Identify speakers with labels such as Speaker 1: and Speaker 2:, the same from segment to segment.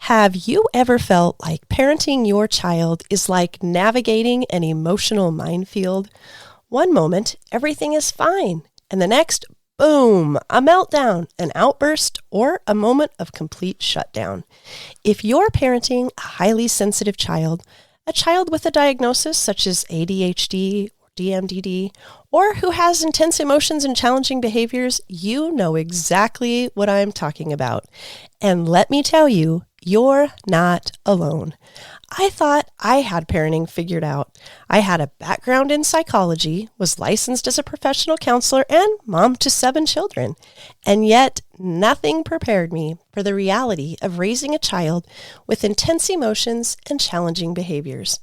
Speaker 1: Have you ever felt like parenting your child is like navigating an emotional minefield? One moment, everything is fine, and the next, boom, a meltdown, an outburst, or a moment of complete shutdown. If you're parenting a highly sensitive child, a child with a diagnosis such as ADHD, DMDD, or who has intense emotions and challenging behaviors, you know exactly what I'm talking about. And let me tell you, you're not alone. I thought I had parenting figured out. I had a background in psychology, was licensed as a professional counselor, and mom to 7 children. And yet, nothing prepared me for the reality of raising a child with intense emotions and challenging behaviors.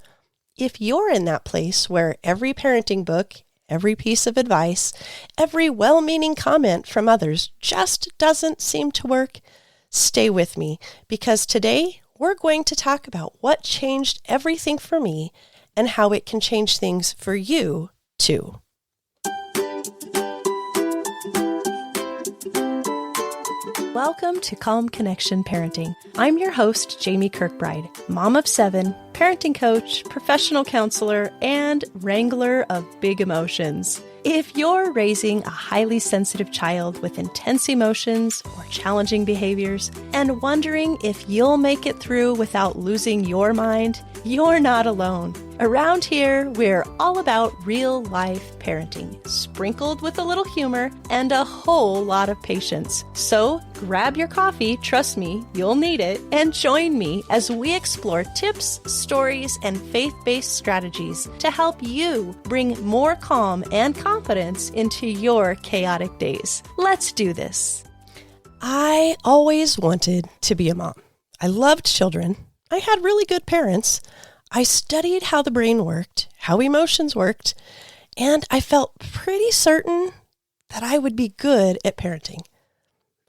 Speaker 1: If you're in that place where every parenting book, every piece of advice, every well-meaning comment from others just doesn't seem to work, stay with me, because today we're going to talk about what changed everything for me and how it can change things for you too. Welcome to Calm Connection Parenting. I'm your host, Jamie Kirkbride, mom of 7, parenting coach, professional counselor, and wrangler of big emotions. If you're raising a highly sensitive child with intense emotions or challenging behaviors and wondering if you'll make it through without losing your mind, you're not alone. Around here, we're all about real-life parenting, sprinkled with a little humor and a whole lot of patience. So grab your coffee, trust me, you'll need it, and join me as we explore tips, stories, and faith-based strategies to help you bring more calm and confidence into your chaotic days. Let's do this. I always wanted to be a mom. I loved children. I had really good parents. I studied how the brain worked, how emotions worked, and I felt pretty certain that I would be good at parenting.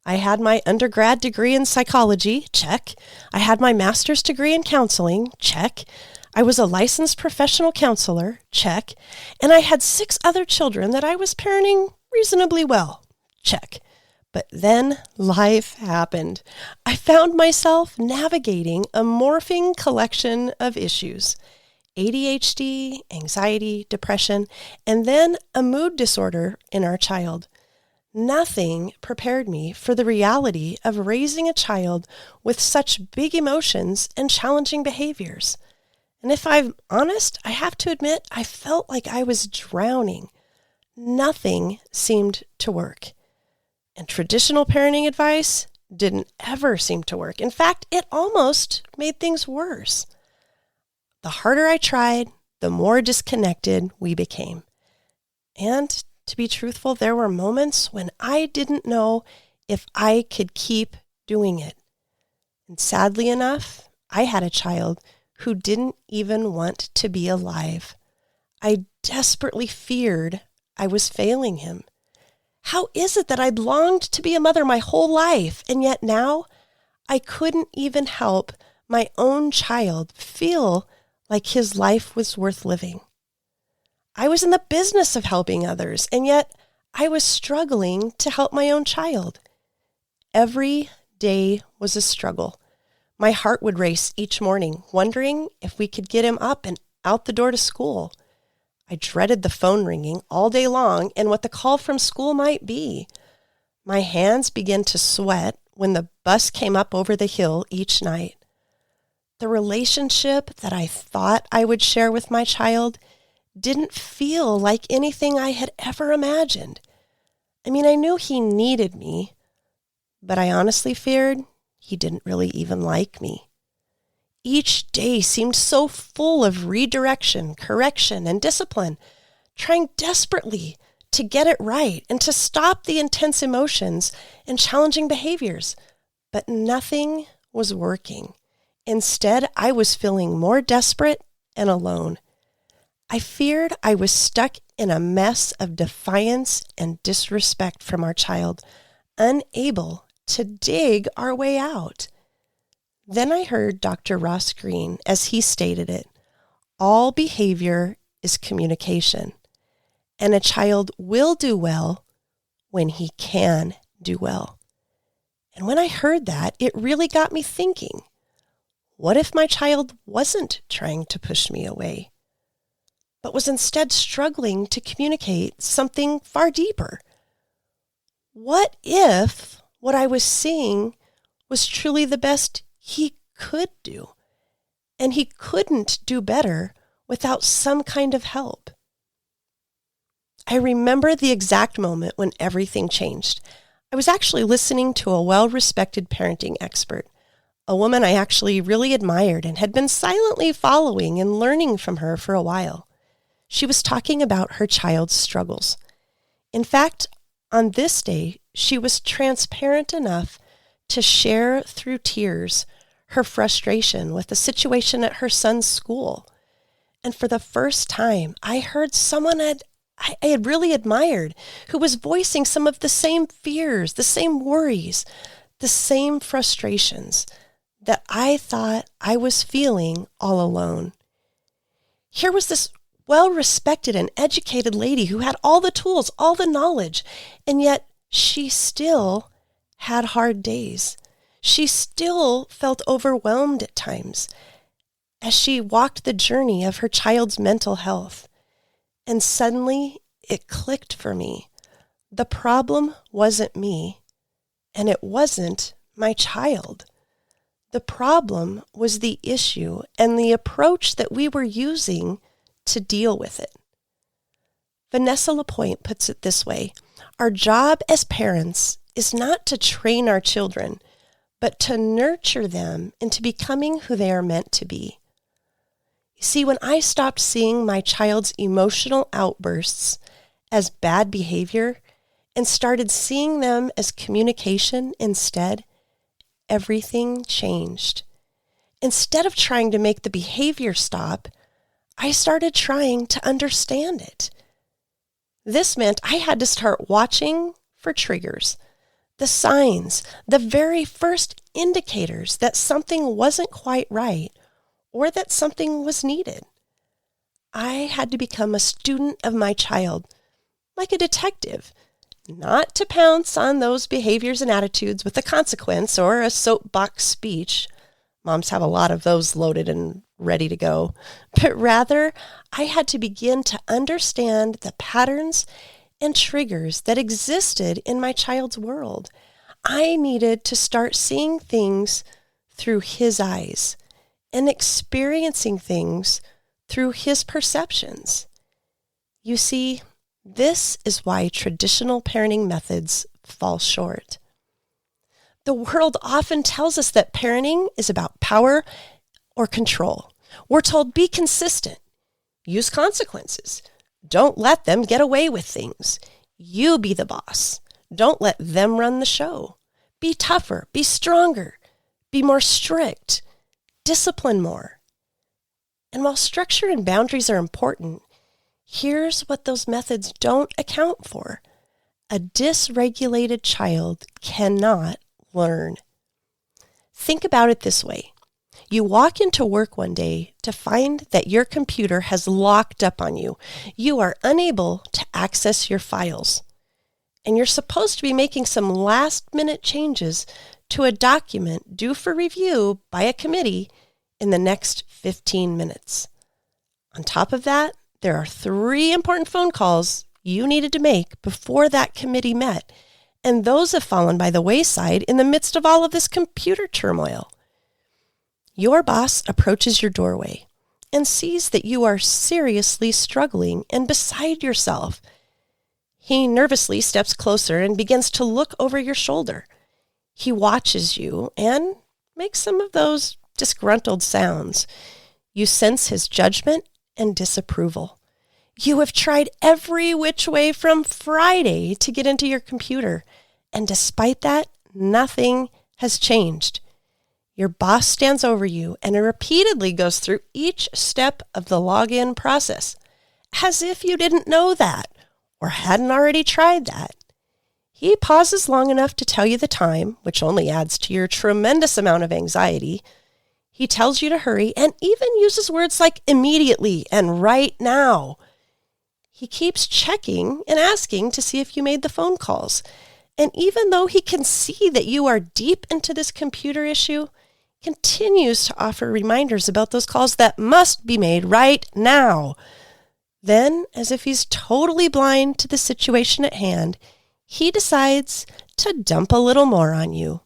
Speaker 1: I had my undergrad degree in psychology, check. I had my master's degree in counseling, check. I was a licensed professional counselor, check. And I had 6 other children that I was parenting reasonably well, check. But then life happened. I found myself navigating a morphing collection of issues: ADHD, anxiety, depression, and then a mood disorder in our child. Nothing prepared me for the reality of raising a child with such big emotions and challenging behaviors. And if I'm honest, I have to admit, I felt like I was drowning. Nothing seemed to work. And traditional parenting advice didn't ever seem to work. In fact, it almost made things worse. The harder I tried, the more disconnected we became. And to be truthful, there were moments when I didn't know if I could keep doing it. And sadly enough, I had a child who didn't even want to be alive. I desperately feared I was failing him. How is it that I'd longed to be a mother my whole life, and yet now I couldn't even help my own child feel like his life was worth living? I was in the business of helping others, and yet I was struggling to help my own child. Every day was a struggle. My heart would race each morning, wondering if we could get him up and out the door to school. I dreaded the phone ringing all day long and what the call from school might be. My hands began to sweat when the bus came up over the hill each night. The relationship that I thought I would share with my child didn't feel like anything I had ever imagined. I mean, I knew he needed me, but I honestly feared he didn't really even like me. Each day seemed so full of redirection, correction, and discipline, trying desperately to get it right and to stop the intense emotions and challenging behaviors. But nothing was working. Instead, I was feeling more desperate and alone. I feared I was stuck in a mess of defiance and disrespect from our child, unable to dig our way out. Then I heard Dr. Ross Greene, as he stated it, all behavior is communication, and a child will do well when he can do well. And when I heard that, it really got me thinking, What if my child wasn't trying to push me away, but was instead struggling to communicate something far deeper? What if what I was seeing was truly the best he could do, and he couldn't do better without some kind of help? I remember the exact moment when everything changed. I was actually listening to a well-respected parenting expert, a woman I actually really admired and had been silently following and learning from her for a while. She was talking about her child's struggles. In fact, on this day, she was transparent enough to share through tears her frustration with the situation at her son's school. And for the first time, I heard someone I had really admired who was voicing some of the same fears, the same worries, the same frustrations that I thought I was feeling all alone. Here was this well-respected and educated lady who had all the tools, all the knowledge, and yet she still had hard days. She still felt overwhelmed at times as she walked the journey of her child's mental health. And suddenly it clicked for me. The problem wasn't me, and it wasn't my child. The problem was the issue and the approach that we were using to deal with it. Vanessa Lapointe puts it this way: our job as parents is not to train our children, but to nurture them into becoming who they are meant to be. You see, when I stopped seeing my child's emotional outbursts as bad behavior and started seeing them as communication instead, everything changed. Instead of trying to make the behavior stop, I started trying to understand it. This meant I had to start watching for triggers, the signs, the very first indicators that something wasn't quite right or that something was needed. I had to become a student of my child, like a detective, not to pounce on those behaviors and attitudes with a consequence or a soapbox speech. Moms have a lot of those loaded and ready to go. But rather, I had to begin to understand the patterns and triggers that existed in my child's world. I needed to start seeing things through his eyes and experiencing things through his perceptions. You see, this is why traditional parenting methods fall short. The world often tells us that parenting is about power or control. We're told, be consistent, use consequences, don't let them get away with things. You be the boss. Don't let them run the show. Be tougher, be stronger, be more strict, discipline more. And while structure and boundaries are important, here's what those methods don't account for. A dysregulated child cannot learn. Think about it this way. You walk into work one day to find that your computer has locked up on you. You are unable to access your files. And you're supposed to be making some last-minute changes to a document due for review by a committee in the next 15 minutes. On top of that, there are 3 important phone calls you needed to make before that committee met, and those have fallen by the wayside in the midst of all of this computer turmoil. Your boss approaches your doorway and sees that you are seriously struggling and beside yourself. He nervously steps closer and begins to look over your shoulder. He watches you and makes some of those disgruntled sounds. You sense his judgment and disapproval. You have tried every which way from Friday to get into your computer, and despite that, nothing has changed. Your boss stands over you and repeatedly goes through each step of the login process, as if you didn't know that or hadn't already tried that. He pauses long enough to tell you the time, which only adds to your tremendous amount of anxiety. He tells you to hurry and even uses words like immediately and right now. He keeps checking and asking to see if you made the phone calls. And even though he can see that you are deep into this computer issue,
Speaker 2: continues to offer reminders about those calls that must be made right now. Then, as if he's totally blind to the situation at hand, he decides to dump a little more on you.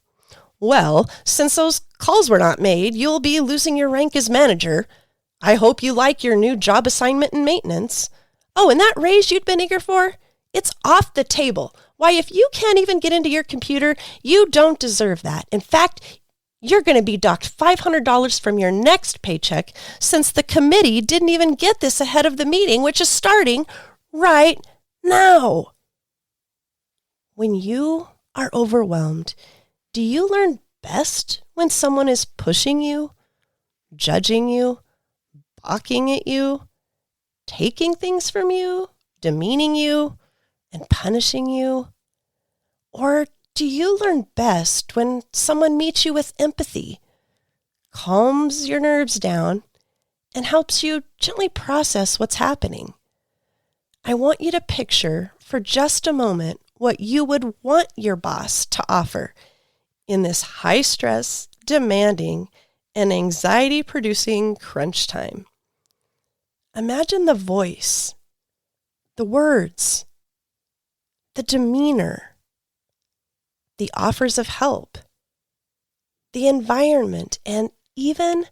Speaker 2: Well, since those calls were not made, you'll be losing your rank as manager. I hope you like your new job assignment in maintenance. Oh, and that raise you'd been eager for? It's off the table. Why, if you can't even get into your computer, you don't deserve that. In fact, you're going to be docked $500 from your next paycheck since the committee didn't even get this ahead of the meeting, which is starting right now. When you are overwhelmed, do you learn best when someone is pushing you, judging you, balking at you, taking things from you, demeaning you, and punishing you? Or do you learn best when someone meets you with empathy, calms your nerves down, and helps you gently process what's happening? I want you to picture for just a moment what you would want your boss to offer in this high-stress, demanding, and anxiety-producing crunch time. Imagine the voice, the words, the demeanor, the offers of help, the environment, and even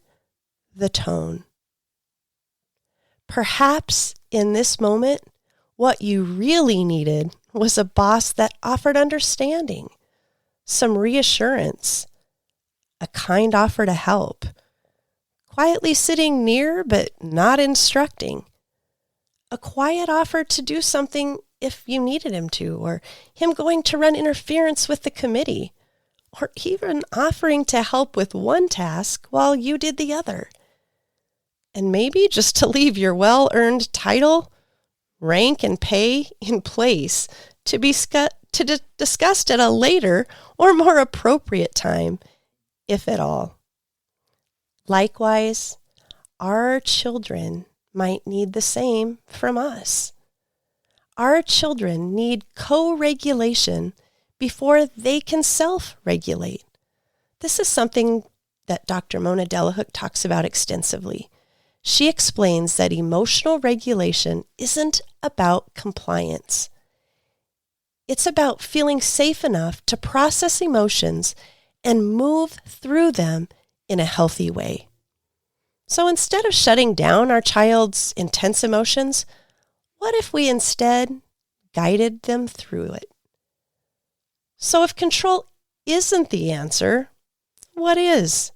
Speaker 2: the tone. Perhaps in this moment, what you really needed was a boss that offered understanding, some reassurance, a kind offer to help, quietly sitting near but not instructing, a quiet offer to do something if you needed him to, or him going to run interference with the committee, or even offering to help with one task while you did the other. And maybe just to leave your well-earned title, rank, and pay in place to be discussed at a later or more appropriate time, if at all. Likewise, our children might need the same from us. Our children need co-regulation before they can self-regulate. This is something that Dr. Mona Delahook talks about extensively. She explains that emotional regulation isn't about compliance. It's about feeling safe enough to process emotions and move through them in a healthy way. So instead of shutting down our child's intense emotions, what if we instead guided them through it? So if control isn't the answer, what is?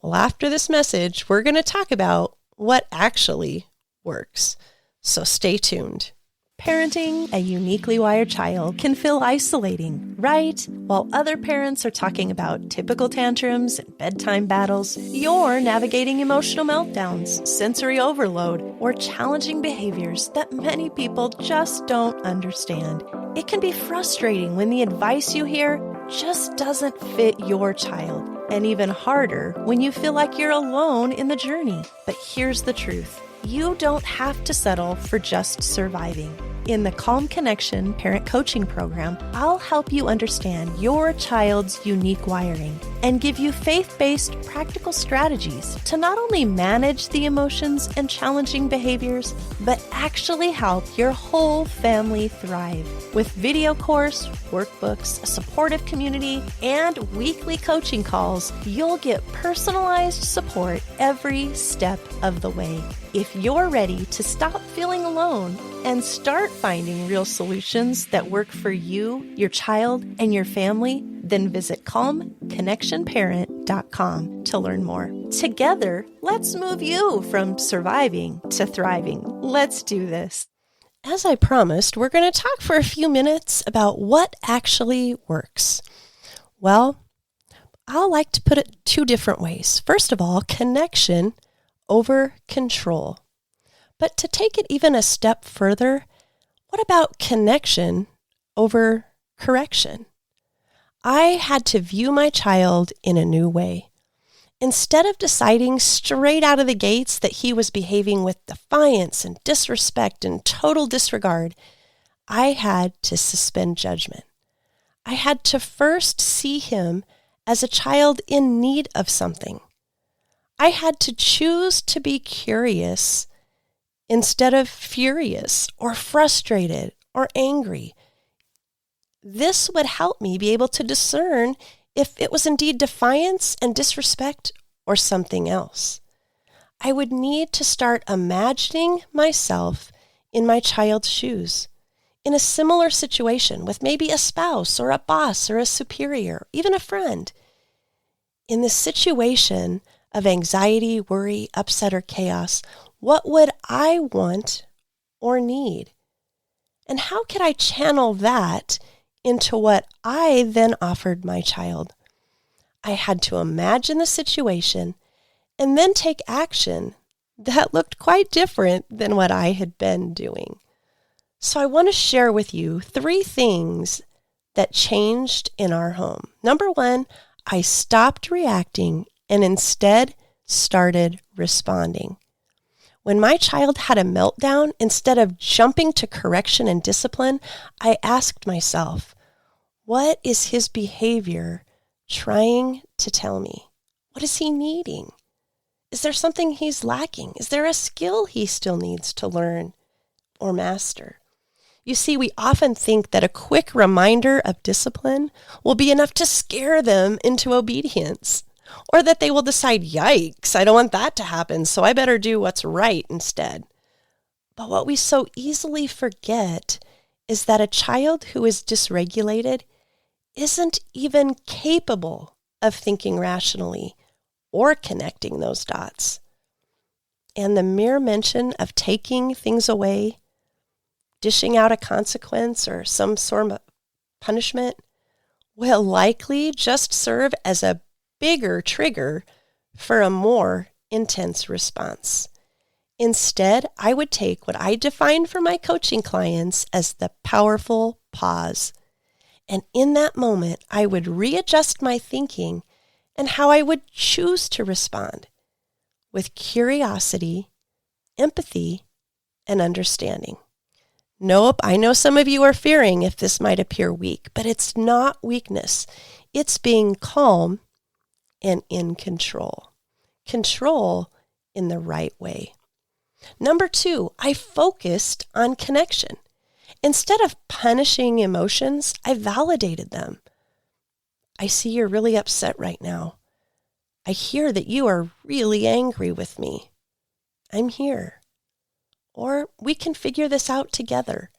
Speaker 2: Well, after this message, we're going to talk about what actually works. So stay tuned.
Speaker 1: Parenting a uniquely wired child can feel isolating, right? While other parents are talking about typical tantrums and bedtime battles, you're navigating emotional meltdowns, sensory overload, or challenging behaviors that many people just don't understand. It can be frustrating when the advice you hear just doesn't fit your child, and even harder when you feel like you're alone in the journey. But here's the truth. You don't have to settle for just surviving. In the Calm Connection Parent Coaching Program, I'll help you understand your child's unique wiring and give you faith-based practical strategies to not only manage the emotions and challenging behaviors, but actually help your whole family thrive. With video course, workbooks, a supportive community, and weekly coaching calls, you'll get personalized support every step of the way. If you're ready to stop feeling alone and start finding real solutions that work for you, your child, and your family, then visit calmconnectionparent.com to learn more. Together, let's move you from surviving to thriving. Let's do this.
Speaker 2: As I promised, we're going to talk for a few minutes about what actually works. Well, I like to put it two different ways. First of all, connection over control. But to take it even a step further, what about connection over correction? I had to view my child in a new way. Instead of deciding straight out of the gates that he was behaving with defiance and disrespect and total disregard, I had to suspend judgment. I had to first see him as a child in need of something. I had to choose to be curious instead of furious or frustrated or angry. This would help me be able to discern if it was indeed defiance and disrespect or something else. I would need to start imagining myself in my child's shoes, in a similar situation with maybe a spouse or a boss or a superior, even a friend. In the situation of anxiety, worry, upset, or chaos, what would I want or need? And how could I channel that into what I then offered my child? I had to imagine the situation and then take action that looked quite different than what I had been doing. So I want to share with you 3 things that changed in our home. Number 1, I stopped reacting and instead started responding. When my child had a meltdown, instead of jumping to correction and discipline, I asked myself, what is his behavior trying to tell me? What is he needing? Is there something he's lacking? Is there a skill he still needs to learn or master? You see, we often think that a quick reminder of discipline will be enough to scare them into obedience, or that they will decide, yikes, I don't want that to happen, so I better do what's right instead. But what we so easily forget is that a child who is dysregulated isn't even capable of thinking rationally or connecting those dots. And the mere mention of taking things away, dishing out a consequence or some sort of punishment will likely just serve as a bigger trigger for a more intense response. Instead, I would take what I define for my coaching clients as the powerful pause. And in that moment, I would readjust my thinking and how I would choose to respond with curiosity, empathy, and understanding. Nope, I know some of you are fearing if this might appear weak, but it's not weakness. It's being calm and in control. Control in the right way. Number 2, I focused on connection. Instead of punishing emotions, I validated them. I see you're really upset right now. I hear that you are really angry with me. I'm here. Or we can figure this out together.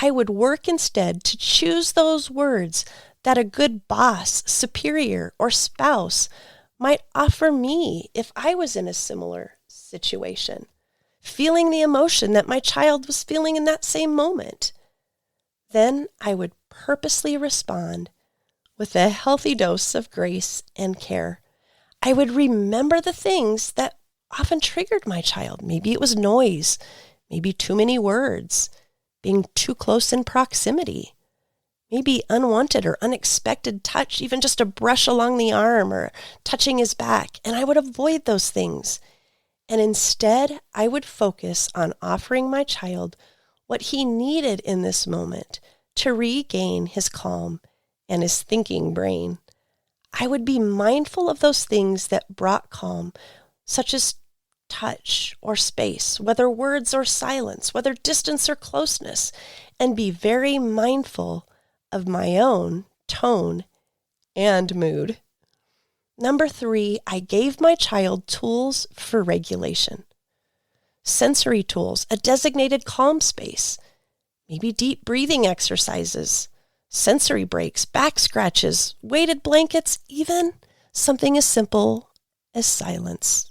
Speaker 2: I would work instead to choose those words that a good boss, superior, or spouse might offer me if I was in a similar situation, feeling the emotion that my child was feeling in that same moment. Then I would purposely respond with a healthy dose of grace and care. I would remember the things that often triggered my child. Maybe it was noise, maybe too many words, being too close in proximity, maybe unwanted or unexpected touch, even just a brush along the arm or touching his back. And I would avoid those things. And instead, I would focus on offering my child what he needed in this moment to regain his calm and his thinking brain. I would be mindful of those things that brought calm, such as touch or space, whether words or silence, whether distance or closeness, and be very mindful of my own tone and mood. Number 3, I gave my child tools for regulation. Sensory tools, a designated calm space, maybe deep breathing exercises, sensory breaks, back scratches, weighted blankets, even something as simple as silence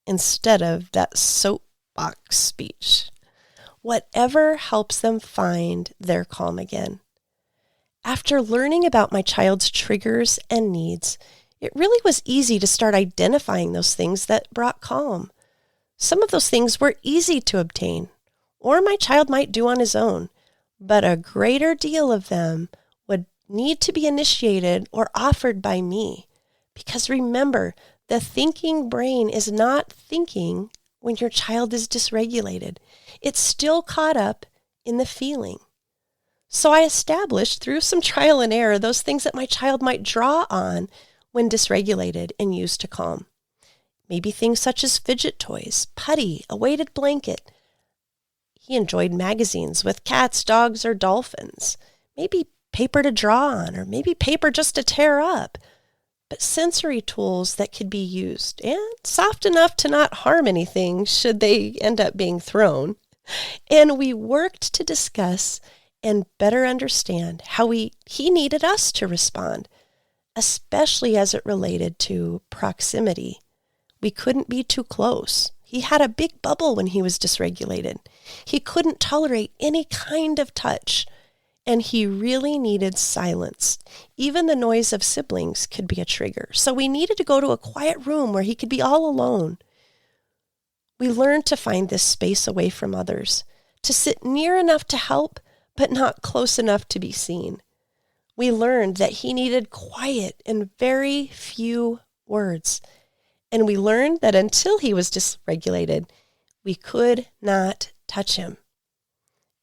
Speaker 2: instead of that soapbox speech. Whatever helps them find their calm again. After learning about my child's triggers and needs, it really was easy to start identifying those things that brought calm. Some of those things were easy to obtain, or my child might do on his own, but a greater deal of them would need to be initiated or offered by me. Because remember, the thinking brain is not thinking when your child is dysregulated. It's still caught up in the feeling. So I established through some trial and error those things that my child might draw on when dysregulated and used to calm. Maybe things such as fidget toys, putty, a weighted blanket. He enjoyed magazines with cats, dogs, or dolphins. Maybe paper to draw on, or maybe paper just to tear up. But sensory tools that could be used and soft enough to not harm anything should they end up being thrown. And we worked to discuss and better understand how he needed us to respond, especially as it related to proximity. We couldn't be too close. He had a big bubble when he was dysregulated. He couldn't tolerate any kind of touch, and he really needed silence. Even the noise of siblings could be a trigger. So we needed to go to a quiet room where he could be all alone. We learned to find this space away from others, to sit near enough to help, but not close enough to be seen. We learned that he needed quiet and very few words. And we learned that until he was dysregulated, we could not touch him.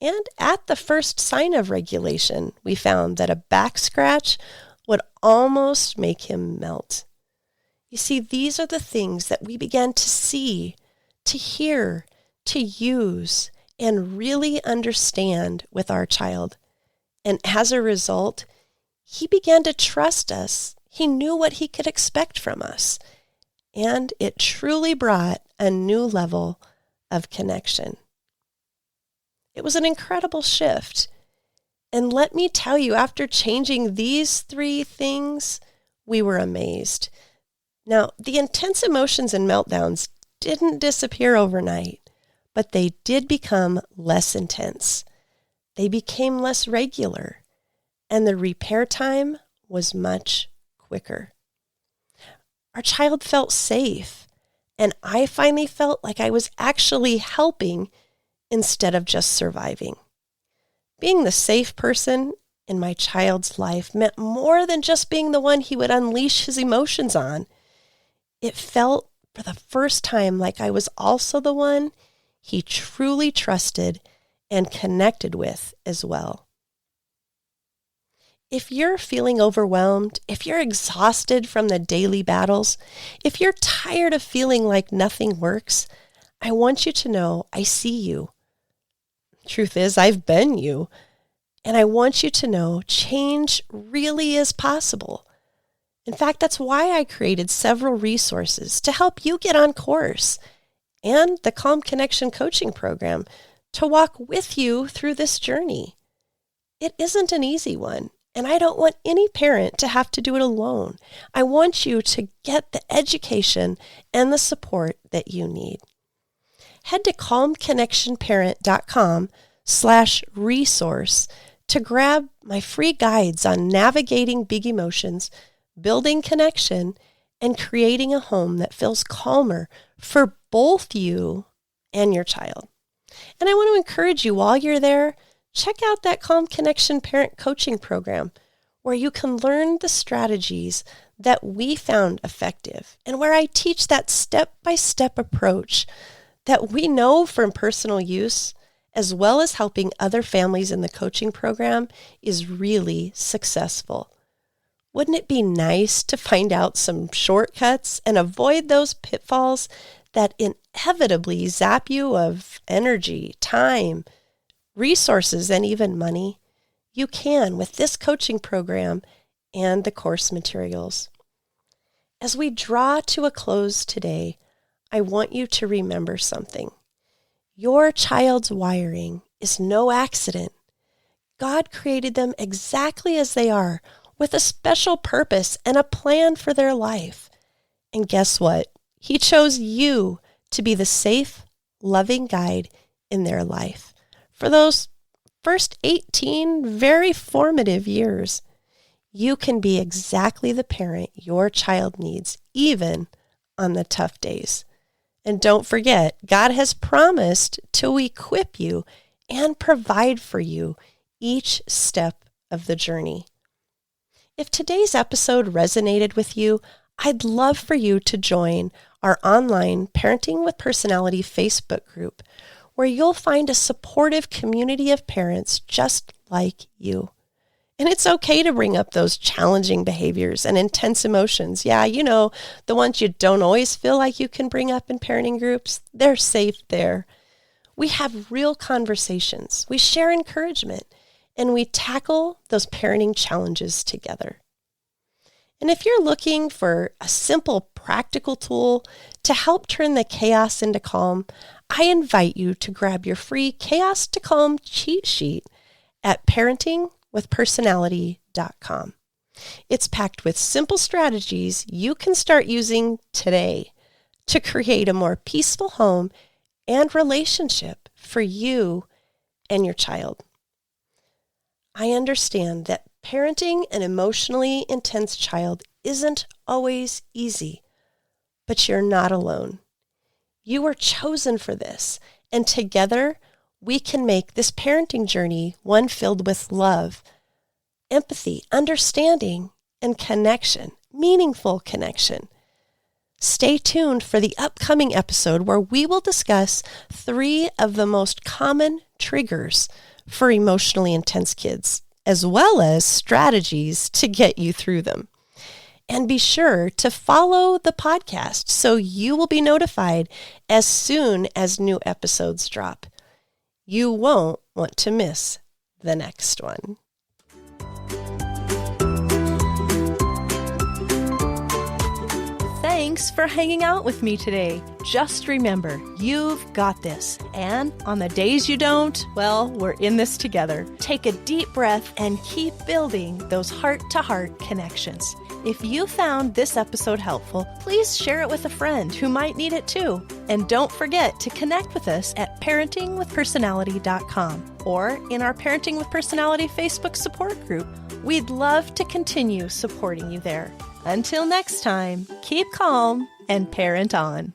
Speaker 2: And at the first sign of regulation, we found that a back scratch would almost make him melt. You see, these are the things that we began to see, to hear, to use, and really understand with our child. And as a result, he began to trust us. He knew what he could expect from us. And it truly brought a new level of connection. It was an incredible shift. And let me tell you, after changing these 3 things, we were amazed. Now, the intense emotions and meltdowns didn't disappear overnight, but they did become less intense. They became less regular, and the repair time was much quicker. Our child felt safe, and I finally felt like I was actually helping instead of just surviving. Being the safe person in my child's life meant more than just being the one he would unleash his emotions on. It felt for the first time like I was also the one he truly trusted and connected with as well. If you're feeling overwhelmed, if you're exhausted from the daily battles, if you're tired of feeling like nothing works, I want you to know I see you. Truth is, I've been you. And I want you to know change really is possible. In fact, that's why I created several resources to help you get on course, and the Calm Connection coaching program to walk with you through this journey. It isn't an easy one, and I don't want any parent to have to do it alone. I want you to get the education and the support that you need. Head to calmconnectionparent.com/resource to grab my free guides on navigating big emotions, building connection, and creating a home that feels calmer for both you and your child. And I want to encourage you, while you're there, check out that Calm Connection Parent Coaching Program, where you can learn the strategies that we found effective, and where I teach that step-by-step approach that we know from personal use, as well as helping other families in the coaching program, is really successful. Wouldn't it be nice to find out some shortcuts and avoid those pitfalls that inevitably zap you of energy, time, resources, and even money? You can with this coaching program and the course materials. As we draw to a close today, I want you to remember something. Your child's wiring is no accident. God created them exactly as they are, with a special purpose and a plan for their life. And guess what? He chose you to be the safe, loving guide in their life for those first 18 very formative years. You can be exactly the parent your child needs, even on the tough days. And don't forget, God has promised to equip you and provide for you each step of the journey. If today's episode resonated with you, I'd love for you to join our online Parenting with Personality Facebook group, where you'll find a supportive community of parents just like you. And it's okay to bring up those challenging behaviors and intense emotions. Yeah, the ones you don't always feel like you can bring up in parenting groups, they're safe there. We have real conversations. We share encouragement, and we tackle those parenting challenges together. And if you're looking for a simple, practical tool to help turn the chaos into calm, I invite you to grab your free Chaos to Calm cheat sheet at parentingwithpersonality.com. It's packed with simple strategies you can start using today to create a more peaceful home and relationship for you and your child. I understand that parenting an emotionally intense child isn't always easy, but you're not alone. You were chosen for this, and together we can make this parenting journey one filled with love, empathy, understanding, and connection, meaningful connection. Stay tuned for the upcoming episode where we will discuss 3 of the most common triggers for emotionally intense kids, as well as strategies to get you through them. And be sure to follow the podcast so you will be notified as soon as new episodes drop. You won't want to miss the next one.
Speaker 1: Thanks for hanging out with me today. Just remember, you've got this. And on the days you don't, well, we're in this together. Take a deep breath and keep building those heart-to-heart connections. If you found this episode helpful, please share it with a friend who might need it too. And don't forget to connect with us at parentingwithpersonality.com or in our Parenting with Personality Facebook support group. We'd love to continue supporting you there. Until next time, keep calm and parent on.